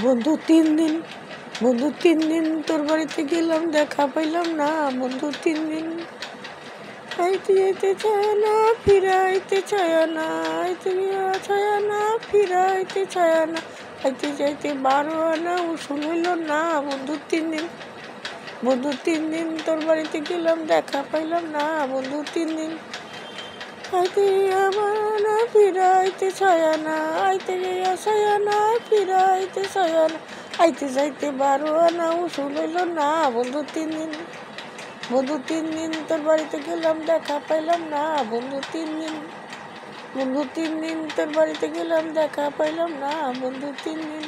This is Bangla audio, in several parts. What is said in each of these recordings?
বন্ধু 3 দিন তোর বাড়িতে গেলাম, দেখা পাইলাম না। বন্ধু 3 দিন আইতে যাইতে চায় না, ফিরাইতে চায় না, আইতে চায় না, ফিরাইতে চায় না, আইতে যাইতে 12 আনা উসুল হইল না। বন্ধু 3 দিন তোর বাড়িতে গেলাম, দেখা পাইলাম না। বন্ধু 3 দিন আইতে আমার না, ফিরাইতে চায় না, আইতে চায় না, ফিরাইতে চায় না, আইতে যাইতে 12 আনা উসুল হইল না। বন্ধু 3 দিন তোর বাড়িতে গেলাম, দেখা পাইলাম না। বন্ধু 3 দিন তোর বাড়িতে গেলাম, দেখা পাইলাম না। বন্ধু 3 দিন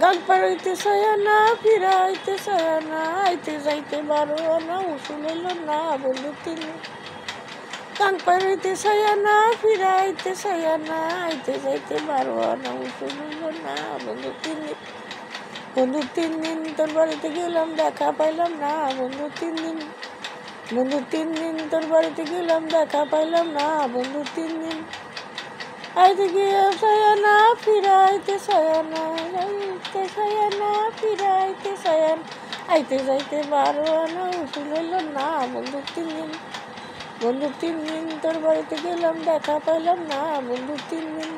গাল পাড়াইতে চায় না, ফিরাইতে চায় না, আইতে যাইতে 12 আনা উসুল হইল না। বন্ধু 3 দিন গান পাড়াইতে চায় না, ফিরাইতে চায় না, আইতে যাইতে 12 আনা উসুল হইল না। বন্ধু 3 দিন তোর বাড়িতে গেলাম, দেখা পাইলাম না। বন্ধু 3 দিন তোর বাড়িতে গেলাম, দেখা পাইলাম না। বন্ধু 3 দিন আইতে গিয়ে চায় না, ফিরাইতে চায় না, আইতে চায় না, ফিরাইতে চায় না, আইতে যাইতে 12 আনা উসুল হইল না। বন্ধু 3 দিন তোর বাড়িতে গেলাম, দেখা পাইলাম না। বন্ধু 3 দিন